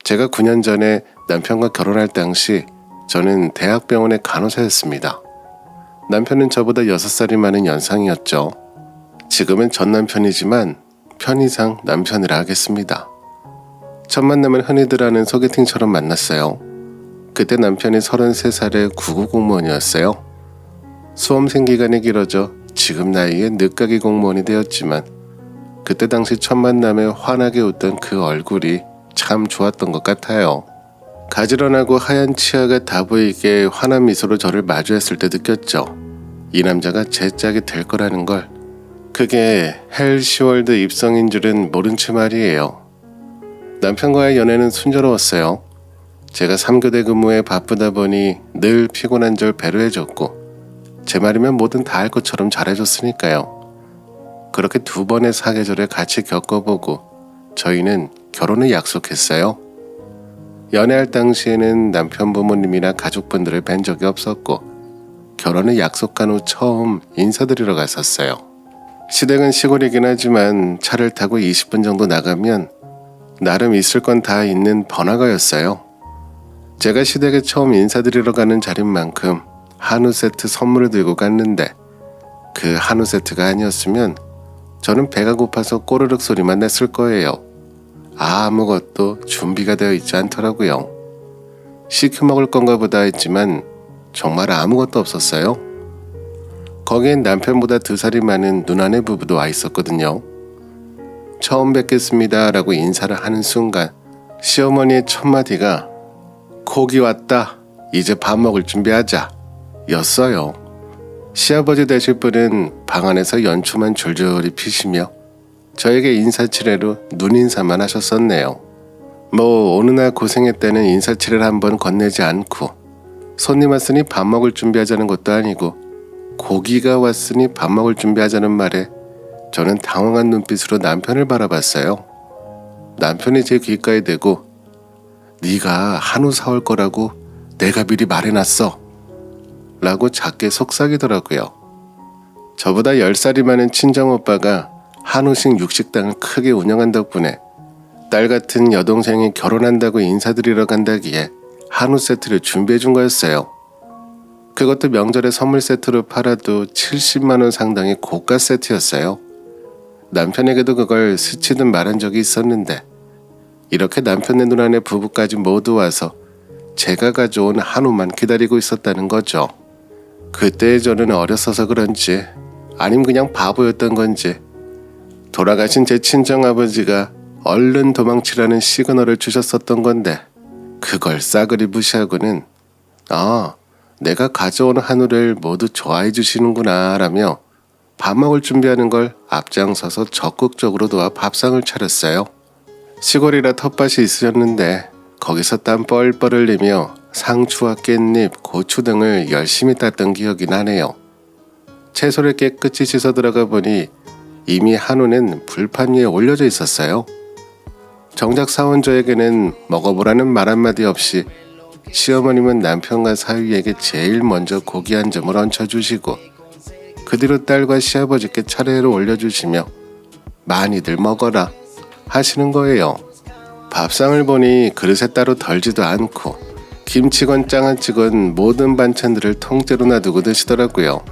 제가 9년 전에 남편과 결혼할 당시 저는 대학병원의 간호사였습니다. 남편은 저보다 6살이 많은 연상이었죠. 지금은 전 남편이지만 편의상 남편이라 하겠습니다. 첫 만남은 흔히들 하는 소개팅처럼 만났어요. 그때 남편이 33살의 구급 공무원이었어요. 수험생 기간이 길어져 지금 나이에 늦가기 공무원이 되었지만 그때 당시 첫 만남에 환하게 웃던 그 얼굴이 참 좋았던 것 같아요. 가지런하고 하얀 치아가 다 보이게 환한 미소로 저를 마주했을 때 느꼈죠. 이 남자가 제 짝이 될 거라는 걸. 그게 헬시월드 입성인 줄은 모른 채 말이에요. 남편과의 연애는 순조로웠어요. 제가 3교대 근무에 바쁘다 보니 늘 피곤한 절 배려해줬고 제 말이면 뭐든 다 할 것처럼 잘해줬으니까요. 그렇게 2번의 사계절을 같이 겪어보고 저희는 결혼을 약속했어요. 연애할 당시에는 남편 부모님이나 가족분들을 뵌 적이 없었고 결혼을 약속한 후 처음 인사드리러 갔었어요. 시댁은 시골이긴 하지만 차를 타고 20분 정도 나가면 나름 있을 건 다 있는 번화가였어요. 제가 시댁에 처음 인사드리러 가는 자리인 만큼 한우 세트 선물을 들고 갔는데 그 한우 세트가 아니었으면 저는 배가 고파서 꼬르륵 소리만 냈을 거예요. 아무것도 준비가 되어 있지 않더라고요. 시켜 먹을 건가 보다 했지만 정말 아무것도 없었어요. 거기엔 남편보다 2살이 많은 누나네 부부도 와 있었거든요. 처음 뵙겠습니다 라고 인사를 하는 순간 시어머니의 첫 마디가 고기 왔다. 이제 밥 먹을 준비하자. 였어요. 시아버지 되실 분은 방 안에서 연초만 줄줄이 피시며 저에게 인사치레로 눈인사만 하셨었네요. 뭐 어느 날 고생했다는 인사치레를 한번 건네지 않고 손님 왔으니 밥 먹을 준비하자는 것도 아니고 고기가 왔으니 밥 먹을 준비하자는 말에 저는 당황한 눈빛으로 남편을 바라봤어요. 남편이 제 귓가에 대고 네가 한우 사올 거라고 내가 미리 말해놨어 라고 작게 속삭이더라고요. 저보다 10살이 많은 친정오빠가 한우식 육식당을 크게 운영한 덕분에 딸 같은 여동생이 결혼한다고 인사드리러 간다기에 한우 세트를 준비해준 거였어요. 그것도 명절에 선물 세트로 팔아도 70만원 상당의 고가 세트였어요. 남편에게도 그걸 스치듯 말한 적이 있었는데 이렇게 남편네 누나네 부부까지 모두 와서 제가 가져온 한우만 기다리고 있었다는 거죠. 그때의 저는 어렸어서 그런지 아님 그냥 바보였던 건지 돌아가신 제 친정아버지가 얼른 도망치라는 시그널을 주셨었던 건데 그걸 싸그리 무시하고는 내가 가져온 한우를 모두 좋아해 주시는구나 라며 밥 먹을 준비하는 걸 앞장서서 적극적으로 도와 밥상을 차렸어요. 시골이라 텃밭이 있으셨는데 거기서 땀 뻘뻘 흘리며 상추와 깻잎, 고추 등을 열심히 땄던 기억이 나네요. 채소를 깨끗이 씻어 들어가 보니 이미 한우는 불판 위에 올려져 있었어요. 정작 사온 저에게는 먹어보라는 말 한마디 없이 시어머님은 남편과 사위에게 제일 먼저 고기 한 점을 얹혀주시고 그 뒤로 딸과 시아버지께 차례를 올려주시며 많이들 먹어라 하시는 거예요. 밥상을 보니 그릇에 따로 덜지도 않고 김치건 장아찌건 모든 반찬들을 통째로 놔두고 드시더라고요.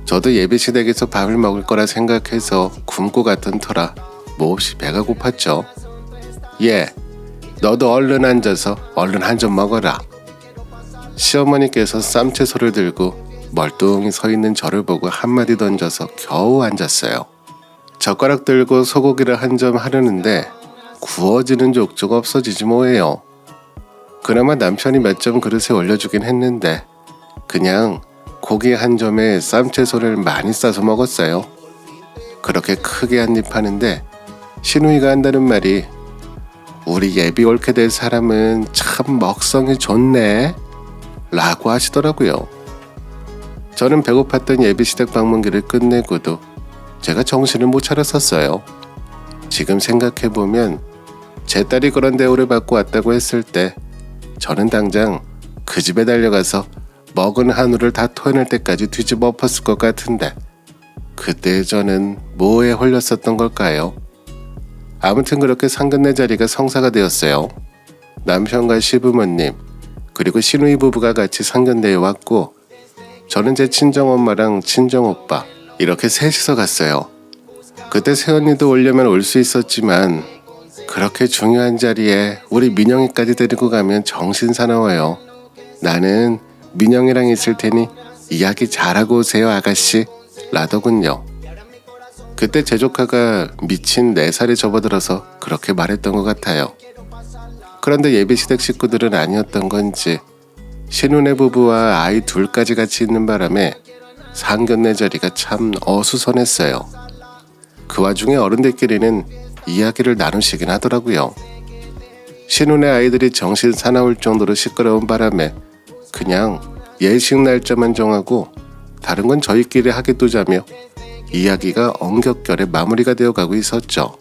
저도 예비시댁에서 밥을 먹을 거라 생각해서 굶고 갔던 터라 몹시 배가 고팠죠. 너도 얼른 앉아서 얼른 한 점 먹어라. 시어머니께서 쌈채소를 들고 멀뚱히 서 있는 저를 보고 한마디 던져서 겨우 앉았어요. 젓가락 들고 소고기를 한 점 하려는데 구워지는 족족 없어지지 뭐예요. 그나마 남편이 몇 점 그릇에 올려주긴 했는데 그냥 고기 한 점에 쌈채소를 많이 싸서 먹었어요. 그렇게 크게 한 입 하는데 시누이가 한다는 말이 우리 예비 옳게 될 사람은 참 먹성이 좋네 라고 하시더라고요. 저는 배고팠던 예비시댁 방문기를 끝내고도 제가 정신을 못 차렸었어요. 지금 생각해보면 제 딸이 그런 대우를 받고 왔다고 했을 때 저는 당장 그 집에 달려가서 먹은 한우를 다 토해낼 때까지 뒤집어 엎었을 것 같은데 그때 저는 뭐에 홀렸었던 걸까요? 아무튼 그렇게 상근내 자리가 성사가 되었어요. 남편과 시부모님 그리고 시누이 부부가 같이 상견례에 왔고 저는 제 친정엄마랑 친정오빠 이렇게 셋이서 갔어요. 그때 새언니도 오려면 올 수 있었지만 그렇게 중요한 자리에 우리 민영이까지 데리고 가면 정신 사나워요. 나는 민영이랑 있을 테니 이야기 잘하고 오세요 아가씨 라더군요. 그때 제 조카가 미친 4살에 접어들어서 그렇게 말했던 것 같아요. 그런데 예비시댁 식구들은 아니었던 건지 신혼의 부부와 아이 둘까지 같이 있는 바람에 상견례 자리가 참 어수선했어요. 그 와중에 어른들끼리는 이야기를 나누시긴 하더라고요. 신혼의 아이들이 정신 사나울 정도로 시끄러운 바람에 그냥 예식 날짜만 정하고 다른 건 저희끼리 하겠두자며 이야기가 엉겹결에 마무리가 되어가고 있었죠.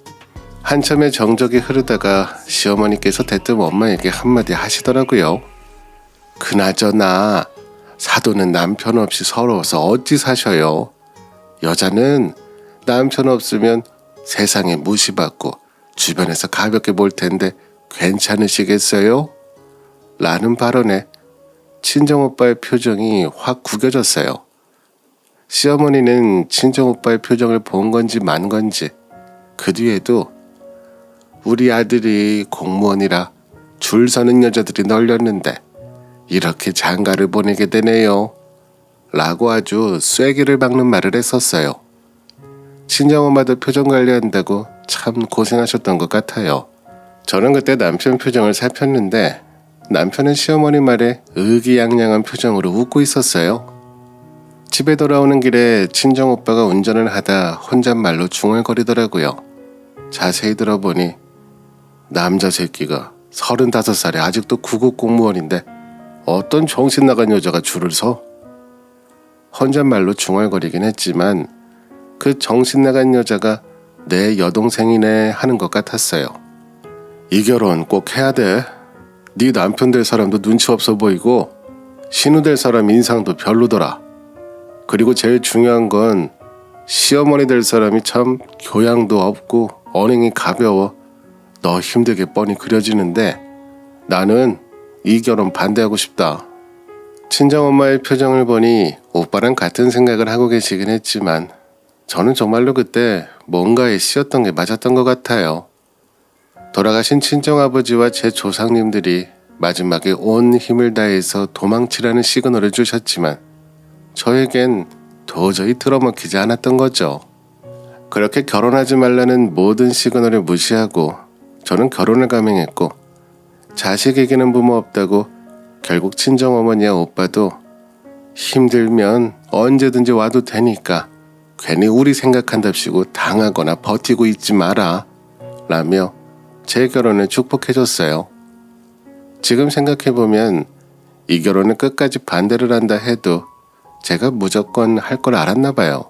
한참의 정적이 흐르다가 시어머니께서 대뜸 엄마에게 한마디 하시더라고요. 그나저나 사돈은 남편 없이 서러워서 어찌 사셔요. 여자는 남편 없으면 세상에 무시받고 주변에서 가볍게 볼 텐데 괜찮으시겠어요? 라는 발언에 친정오빠의 표정이 확 구겨졌어요. 시어머니는 친정오빠의 표정을 본 건지 만 건지 그 뒤에도 우리 아들이 공무원이라 줄 서는 여자들이 널렸는데 이렇게 장가를 보내게 되네요. 라고 아주 쐐기를 박는 말을 했었어요. 친정엄마도 표정 관리한다고 참 고생하셨던 것 같아요. 저는 그때 남편 표정을 살폈는데 남편은 시어머니 말에 의기양양한 표정으로 웃고 있었어요. 집에 돌아오는 길에 친정오빠가 운전을 하다 혼잣말로 중얼거리더라고요. 자세히 들어보니 남자 새끼가 35살에 아직도 구급 공무원인데 어떤 정신 나간 여자가 줄을 서? 혼잣말로 중얼거리긴 했지만 그 정신 나간 여자가 내 여동생이네 하는 것 같았어요. 이 결혼 꼭 해야 돼. 네 남편 될 사람도 눈치 없어 보이고 신우 될 사람 인상도 별로더라. 그리고 제일 중요한 건 시어머니 될 사람이 참 교양도 없고 언행이 가벼워. 너 힘들게 뻔히 그려지는데 나는 이 결혼 반대하고 싶다. 친정엄마의 표정을 보니 오빠랑 같은 생각을 하고 계시긴 했지만 저는 정말로 그때 뭔가에 씌었던 게 맞았던 것 같아요. 돌아가신 친정아버지와 제 조상님들이 마지막에 온 힘을 다해서 도망치라는 시그널을 주셨지만 저에겐 도저히 틀어먹히지 않았던 거죠. 그렇게 결혼하지 말라는 모든 시그널을 무시하고 저는 결혼을 감행했고 자식에게는 부모 없다고 결국 친정어머니와 오빠도 힘들면 언제든지 와도 되니까 괜히 우리 생각한답시고 당하거나 버티고 있지 마라 라며 제 결혼을 축복해줬어요. 지금 생각해보면 이 결혼을 끝까지 반대를 한다 해도 제가 무조건 할 걸 알았나 봐요.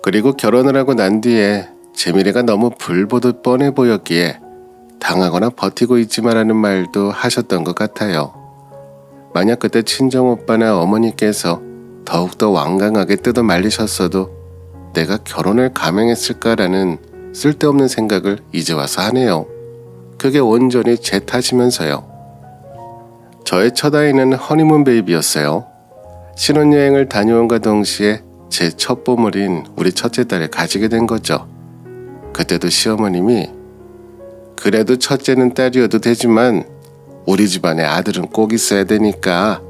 그리고 결혼을 하고 난 뒤에 제 미래가 너무 불보듯 뻔해 보였기에 당하거나 버티고 있지 마라는 말도 하셨던 것 같아요. 만약 그때 친정오빠나 어머니께서 더욱더 완강하게 뜯어 말리셨어도 내가 결혼을 감행했을까라는 쓸데없는 생각을 이제 와서 하네요. 그게 온전히 제 탓이면서요. 저의 첫 아이는 허니문 베이비였어요. 신혼여행을 다녀온과 동시에 제 첫 보물인 우리 첫째 딸을 가지게 된 거죠. 그때도 시어머님이 그래도 첫째는 딸이어도 되지만 우리 집안에 아들은 꼭 있어야 되니까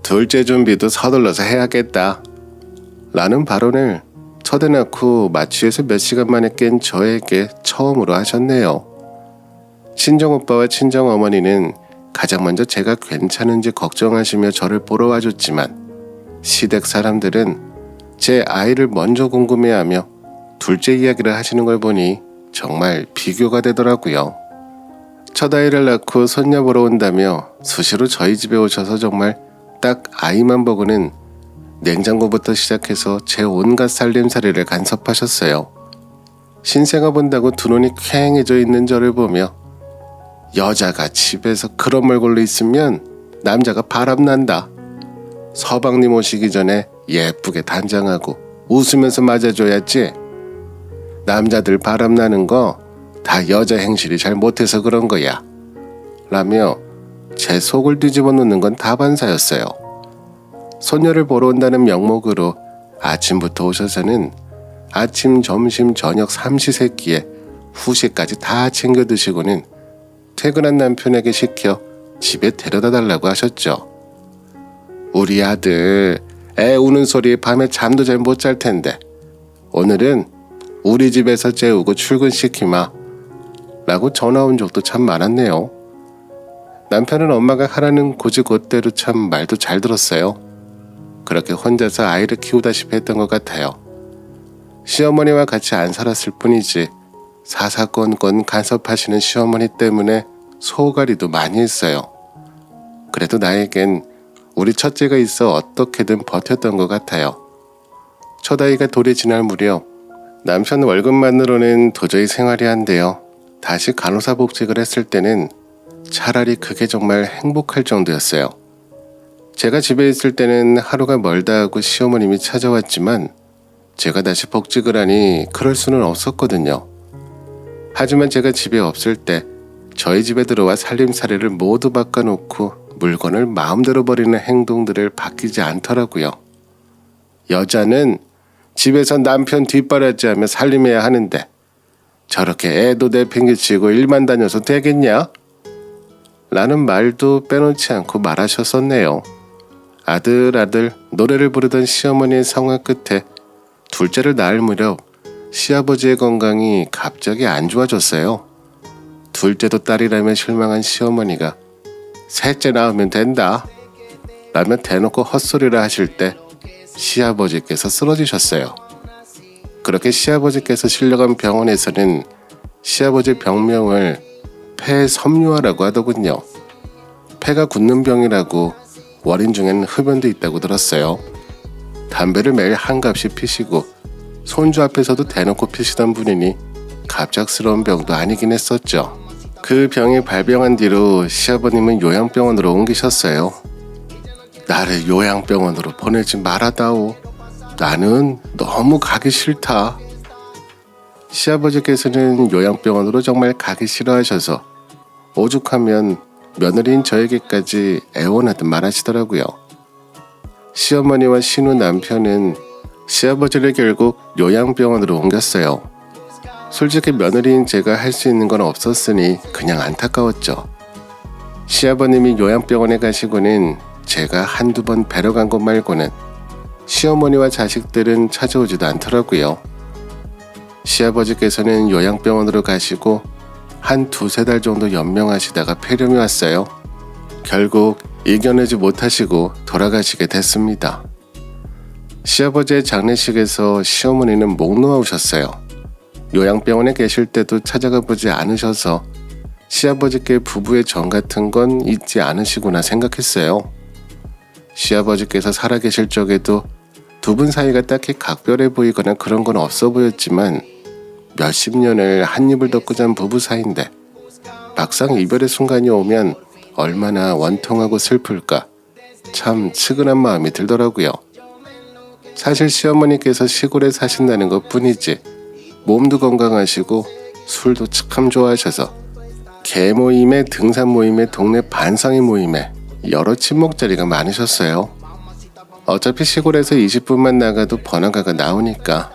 둘째 준비도 서둘러서 해야겠다 라는 발언을 첫애 낳고 마취해서 몇 시간 만에 깬 저에게 처음으로 하셨네요. 친정오빠와 친정어머니는 가장 먼저 제가 괜찮은지 걱정하시며 저를 보러 와줬지만 시댁 사람들은 제 아이를 먼저 궁금해하며 둘째 이야기를 하시는 걸 보니 정말 비교가 되더라고요. 첫 아이를 낳고 손녀 보러 온다며 수시로 저희 집에 오셔서 정말 딱 아이만 보고는 냉장고부터 시작해서 제 온갖 살림살이를 간섭하셨어요. 신생아 본다고 두 눈이 퀭해져 있는 저를 보며 여자가 집에서 그런 얼굴로 있으면 남자가 바람난다. 서방님 오시기 전에 예쁘게 단장하고 웃으면서 맞아줘야지. 남자들 바람나는 거 다 여자 행실이 잘 못해서 그런 거야. 라며 제 속을 뒤집어 놓는 건 다반사였어요. 손녀를 보러 온다는 명목으로 아침부터 오셔서는 아침, 점심, 저녁 삼시세끼에 후식까지 다 챙겨 드시고는 퇴근한 남편에게 시켜 집에 데려다 달라고 하셨죠. 우리 아들 애 우는 소리에 밤에 잠도 잘 못 잘 텐데 오늘은 우리 집에서 재우고 출근시키마 라고 전화 온 적도 참 많았네요. 남편은 엄마가 하라는 고지곧대로 참 말도 잘 들었어요. 그렇게 혼자서 아이를 키우다시피 했던 것 같아요. 시어머니와 같이 안 살았을 뿐이지 사사건건 간섭하시는 시어머니 때문에 소가리도 많이 했어요. 그래도 나에겐 우리 첫째가 있어 어떻게든 버텼던 것 같아요. 첫아이가 돌이 지날 무렵 남편 월급만으로는 도저히 생활이 안 돼요. 다시 간호사 복직을 했을 때는 차라리 그게 정말 행복할 정도였어요. 제가 집에 있을 때는 하루가 멀다 하고 시어머님이 찾아왔지만 제가 다시 복직을 하니 그럴 수는 없었거든요. 하지만 제가 집에 없을 때 저희 집에 들어와 살림살이를 모두 바꿔놓고 물건을 마음대로 버리는 행동들을 바뀌지 않더라고요. 여자는 집에서 남편 뒷바라지하며 살림해야 하는데 저렇게 애도 내팽개치고 일만 다녀서 되겠냐? 라는 말도 빼놓지 않고 말하셨었네요. 아들 노래를 부르던 시어머니의 성화 끝에 둘째를 낳을 무렵 시아버지의 건강이 갑자기 안 좋아졌어요. 둘째도 딸이라며 실망한 시어머니가 셋째 낳으면 된다 라며 대놓고 헛소리를 하실 때 시아버지께서 쓰러지셨어요. 그렇게 시아버지께서 실려간 병원에서는 시아버지 병명을 폐섬유화라고 하더군요. 폐가 굳는 병이라고 원인 중엔 흡연도 있다고 들었어요. 담배를 매일 한갑씩 피시고 손주 앞에서도 대놓고 피시던 분이니 갑작스러운 병도 아니긴 했었죠. 그 병이 발병한 뒤로 시아버님은 요양병원으로 옮기셨어요. 나를 요양병원으로 보내지 말아다오. 나는 너무 가기 싫다. 시아버지께서는 요양병원으로 정말 가기 싫어하셔서 오죽하면 며느리인 저에게까지 애원하듯 말하시더라고요. 시어머니와 신우 남편은 시아버지를 결국 요양병원으로 옮겼어요. 솔직히 며느리인 제가 할 수 있는 건 없었으니 그냥 안타까웠죠. 시아버님이 요양병원에 가시고는 제가 한두 번 뵈러 간 것 말고는 시어머니와 자식들은 찾아오지도 않더라고요. 시아버지께서는 요양병원으로 가시고 한 두세 달 정도 연명하시다가 폐렴이 왔어요. 결국 이겨내지 못하시고 돌아가시게 됐습니다. 시아버지의 장례식에서 시어머니는 목 놓아오셨어요. 요양병원에 계실 때도 찾아가 보지 않으셔서 시아버지께 부부의 정 같은 건 있지 않으시구나 생각했어요. 시아버지께서 살아계실 적에도 두 분 사이가 딱히 각별해 보이거나 그런 건 없어 보였지만 몇십 년을 한 입을 덮고 잔 부부 사이인데 막상 이별의 순간이 오면 얼마나 원통하고 슬플까 참 측은한 마음이 들더라고요. 사실 시어머니께서 시골에 사신다는 것 뿐이지 몸도 건강하시고 술도 참 좋아하셔서 개 모임에 등산 모임에 동네 반상회 모임에 여러 친목자리가 많으셨어요. 어차피 시골에서 20분만 나가도 번화가가 나오니까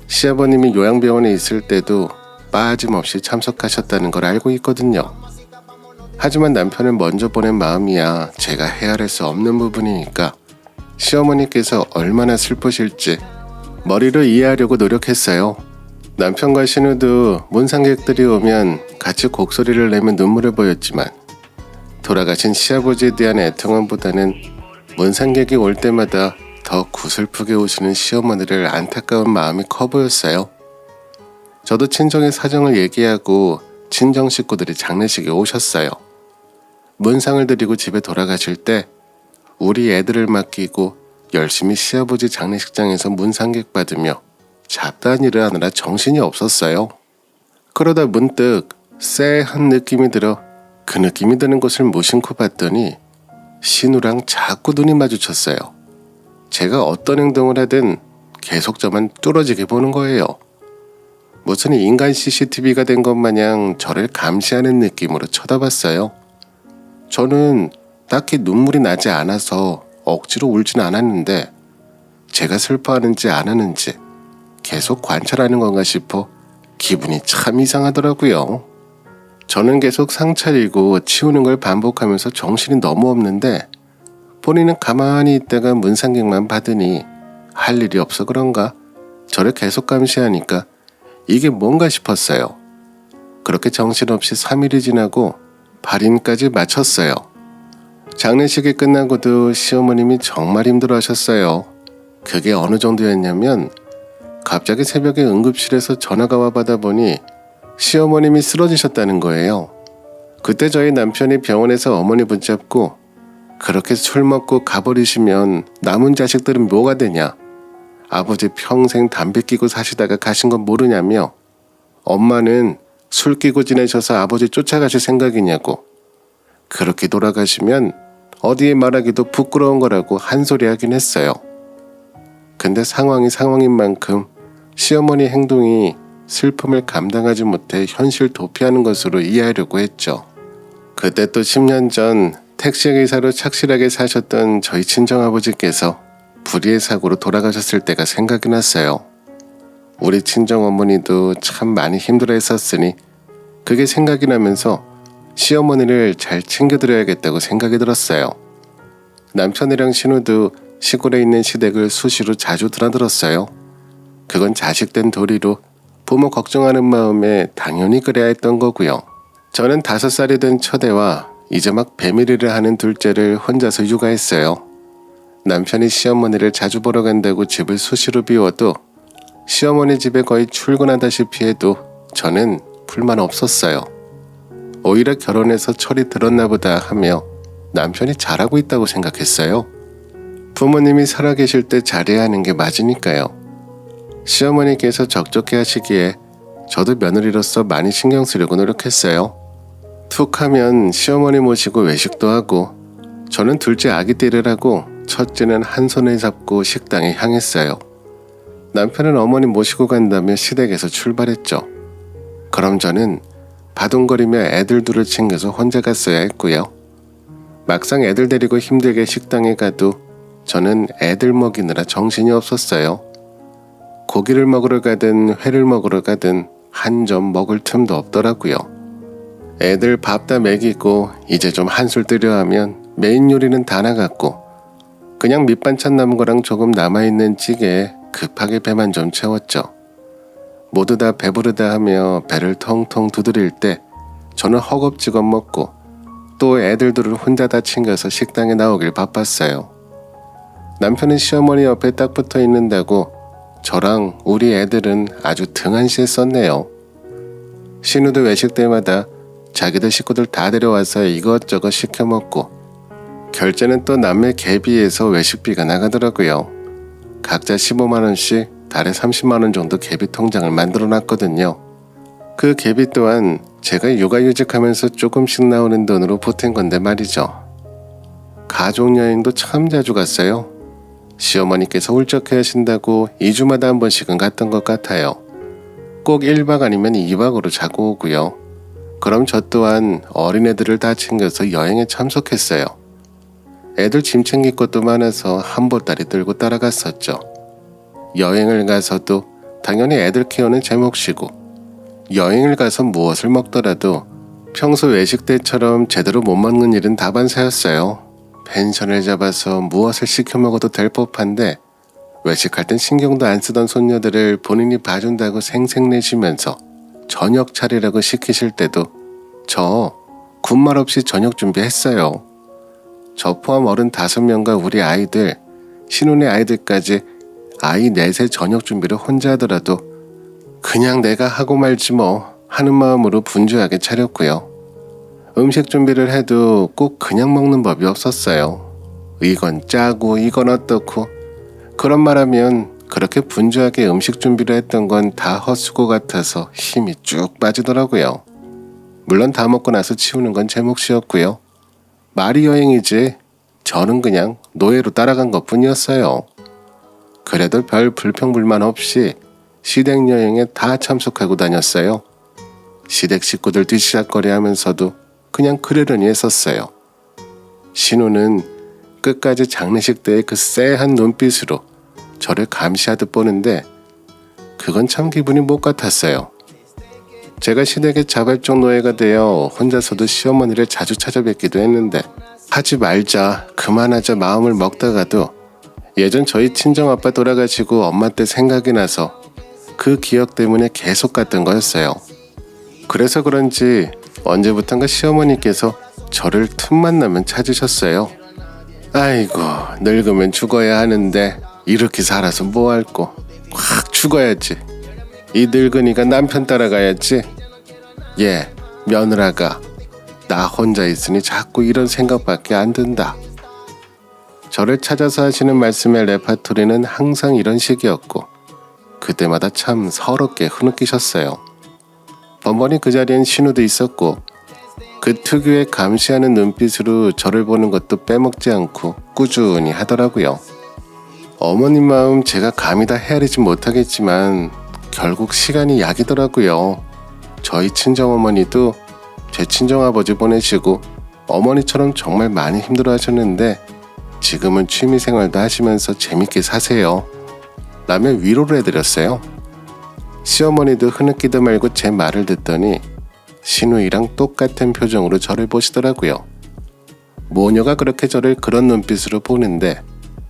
시아버님이 요양병원에 있을 때도 빠짐없이 참석하셨다는 걸 알고 있거든요. 하지만 남편을 먼저 보낸 마음이야 제가 헤아릴 수 없는 부분이니까 시어머니께서 얼마나 슬프실지 머리로 이해하려고 노력했어요. 남편과 신우도 문상객들이 오면 같이 곡소리를 내며 눈물을 보였지만 돌아가신 시아버지에 대한 애통함보다는 문상객이 올 때마다 더 구슬프게 오시는 시어머니를 안타까운 마음이 커 보였어요. 저도 친정의 사정을 얘기하고 친정 식구들이 장례식에 오셨어요. 문상을 드리고 집에 돌아가실 때 우리 애들을 맡기고 열심히 시아버지 장례식장에서 문상객 받으며 잡다한 일을 하느라 정신이 없었어요. 그러다 문득 쎄한 느낌이 들어 그 느낌이 드는 곳을 무심코 봤더니 신우랑 자꾸 눈이 마주쳤어요. 제가 어떤 행동을 하든 계속 저만 뚫어지게 보는 거예요. 무슨 인간 CCTV가 된 것 마냥 저를 감시하는 느낌으로 쳐다봤어요. 저는 딱히 눈물이 나지 않아서 억지로 울진 않았는데 제가 슬퍼하는지 안 하는지 계속 관찰하는 건가 싶어 기분이 참 이상하더라고요. 저는 계속 상 차리고 치우는 걸 반복하면서 정신이 너무 없는데 본인은 가만히 있다가 문상객만 받으니 할 일이 없어 그런가 저를 계속 감시하니까 이게 뭔가 싶었어요. 그렇게 정신없이 3일이 지나고 발인까지 마쳤어요. 장례식이 끝나고도 시어머님이 정말 힘들어하셨어요. 그게 어느 정도였냐면 갑자기 새벽에 응급실에서 전화가 와 받아보니 시어머님이 쓰러지셨다는 거예요. 그때 저희 남편이 병원에서 어머니 붙잡고 그렇게 술 먹고 가버리시면 남은 자식들은 뭐가 되냐. 아버지 평생 담배 끼고 사시다가 가신 건 모르냐며 엄마는 술 끼고 지내셔서 아버지 쫓아가실 생각이냐고 그렇게 돌아가시면 어디에 말하기도 부끄러운 거라고 한 소리 하긴 했어요. 근데 상황이 상황인 만큼 시어머니 행동이 슬픔을 감당하지 못해 현실 도피하는 것으로 이해하려고 했죠. 그때 또 10년 전 택시기사로 착실하게 사셨던 저희 친정아버지께서 불의의 사고로 돌아가셨을 때가 생각이 났어요. 우리 친정어머니도 참 많이 힘들어 했었으니 그게 생각이 나면서 시어머니를 잘 챙겨드려야겠다고 생각이 들었어요. 남편이랑 신우도 시골에 있는 시댁을 수시로 자주 드나들었어요. 그건 자식된 도리로 부모 걱정하는 마음에 당연히 그래야 했던 거고요. 저는 5살이 된 첫애와 이제 막 배밀이를 하는 둘째를 혼자서 육아했어요. 남편이 시어머니를 자주 보러 간다고 집을 수시로 비워도 시어머니 집에 거의 출근하다시피 해도 저는 불만 없었어요. 오히려 결혼해서 철이 들었나 보다 하며 남편이 잘하고 있다고 생각했어요. 부모님이 살아계실 때 잘해야 하는 게 맞으니까요. 시어머니께서 적적해 하시기에 저도 며느리로서 많이 신경 쓰려고 노력했어요. 툭 하면 시어머니 모시고 외식도 하고 저는 둘째 아기 띠를 첫째는 한 손에 잡고 식당에 향했어요. 남편은 어머니 모시고 간다며 시댁에서 출발했죠. 그럼 저는 바둥거리며 애들 둘을 챙겨서 혼자 갔어야 했고요. 막상 애들 데리고 힘들게 식당에 가도 저는 애들 먹이느라 정신이 없었어요. 고기를 먹으러 가든 회를 먹으러 가든 한 점 먹을 틈도 없더라고요. 애들 밥 다 먹이고 이제 좀 한술 뜨려 하면 메인 요리는 다 나갔고 그냥 밑반찬 남은 거랑 조금 남아있는 찌개에 급하게 배만 좀 채웠죠. 모두 다 배부르다 하며 배를 텅텅 두드릴 때 저는 허겁지겁 먹고 또 애들들을 혼자 다 챙겨서 식당에 나오길 바빴어요. 남편은 시어머니 옆에 딱 붙어 있는다고 저랑 우리 애들은 아주 등한시했었네요. 신우도 외식 때마다 자기들 식구들 다 데려와서 이것저것 시켜 먹고 결제는 또 남매 개비에서 외식비가 나가더라고요. 각자 15만원씩 달에 30만원 정도 개비 통장을 만들어 놨거든요. 그 개비 또한 제가 육아휴직하면서 조금씩 나오는 돈으로 보탠 건데 말이죠. 가족여행도 참 자주 갔어요. 시어머니께서 울적해 하신다고 2주마다 한 번씩은 갔던 것 같아요. 꼭 1박 아니면 2박으로 자고 오고요. 그럼 저 또한 어린애들을 다 챙겨서 여행에 참석했어요. 애들 짐 챙길 것도 많아서 한 보따리 들고 따라갔었죠. 여행을 가서도 당연히 애들 케어는 제 몫이고 여행을 가서 무엇을 먹더라도 평소 외식 때처럼 제대로 못 먹는 일은 다반사였어요. 펜션을 잡아서 무엇을 시켜 먹어도 될 법한데 외식할 땐 신경도 안 쓰던 손녀들을 본인이 봐준다고 생색내시면서 저녁 차리라고 시키실 때도 저 군말 없이 저녁 준비했어요. 저 포함 어른 5명과 우리 아이들, 신혼의 아이들까지 아이 넷의 저녁 준비를 혼자 하더라도 그냥 내가 하고 말지 뭐 하는 마음으로 분주하게 차렸고요. 음식 준비를 해도 꼭 그냥 먹는 법이 없었어요. 이건 짜고 이건 어떻고 그런 말하면 그렇게 분주하게 음식 준비를 했던 건 다 헛수고 같아서 힘이 쭉 빠지더라고요. 물론 다 먹고 나서 치우는 건 제 몫이었고요. 말이 여행이지 저는 그냥 노예로 따라간 것뿐이었어요. 그래도 별 불평불만 없이 시댁 여행에 다 참석하고 다녔어요. 시댁 식구들 뒤치락거리 하면서도 그냥 그러려니 했었어요. 신우는 끝까지 장례식 때의 그 쎄한 눈빛으로 저를 감시하듯 보는데 그건 참 기분이 못 같았어요. 제가 시댁의 자발적 노예가 되어 혼자서도 시어머니를 자주 찾아뵙기도 했는데 하지 말자, 그만하자 마음을 먹다가도 예전 저희 친정아빠 돌아가시고 엄마 때 생각이 나서 그 기억 때문에 계속 갔던 거였어요. 그래서 그런지 언제부턴가 시어머니께서 저를 틈만 나면 찾으셨어요. 아이고, 늙으면 죽어야 하는데 이렇게 살아서 뭐 할꼬. 확 죽어야지. 이 늙은이가 남편 따라가야지. 예, 며느라가 나 혼자 있으니 자꾸 이런 생각밖에 안 든다. 저를 찾아서 하시는 말씀의 레파토리는 항상 이런 식이었고 그때마다 참 서럽게 흐느끼셨어요. 번번이 그 자리엔 신우도 있었고 그 특유의 감시하는 눈빛으로 저를 보는 것도 빼먹지 않고 꾸준히 하더라고요. 어머님 마음 제가 감히 다 헤아리지 못하겠지만 결국 시간이 약이더라고요. 저희 친정어머니도 제 친정아버지 보내시고 어머니처럼 정말 많이 힘들어하셨는데 지금은 취미생활도 하시면서 재밌게 사세요. 라며 위로를 해드렸어요. 시어머니도 흐느끼다 말고 제 말을 듣더니 신우이랑 똑같은 표정으로 저를 보시더라고요. 모녀가 그렇게 저를 그런 눈빛으로 보는데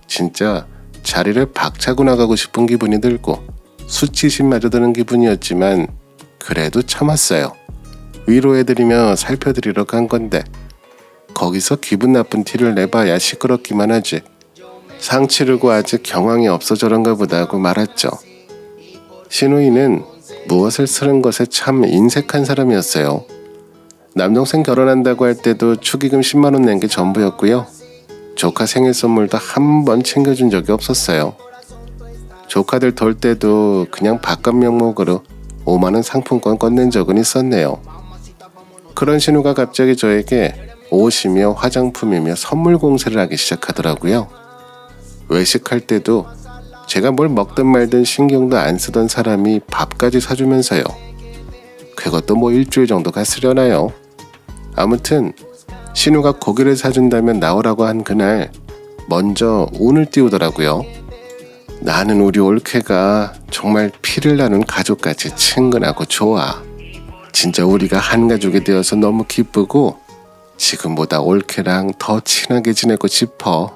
진짜 자리를 박차고 나가고 싶은 기분이 들고 수치심마저 드는 기분이었지만 그래도 참았어요. 위로해드리며 살펴드리러 간 건데 거기서 기분 나쁜 티를 내봐야 시끄럽기만 하지. 상 치르고 아직 경황이 없어 저런가 보다 하고 말았죠. 신우이는 무엇을 쓰는 것에 참 인색한 사람이었어요. 남동생 결혼한다고 할 때도 축의금 10만 원 낸 게 전부였고요. 조카 생일 선물도 한 번 챙겨준 적이 없었어요. 조카들 돌 때도 그냥 밥값 명목으로 5만 원 상품권 건넨 적은 있었네요. 그런 신우가 갑자기 저에게 옷이며 화장품이며 선물 공세를 하기 시작하더라고요. 외식할 때도 제가 뭘 먹든 말든 신경도 안 쓰던 사람이 밥까지 사주면서요. 그것도 뭐 일주일 정도 갔으려나요. 아무튼 신우가 고기를 사준다면 나오라고 한 그날 먼저 운을 띄우더라고요. 나는 우리 올케가 정말 피를 나눈 가족같이 친근하고 좋아. 진짜 우리가 한 가족이 되어서 너무 기쁘고 지금보다 올케랑 더 친하게 지내고 싶어.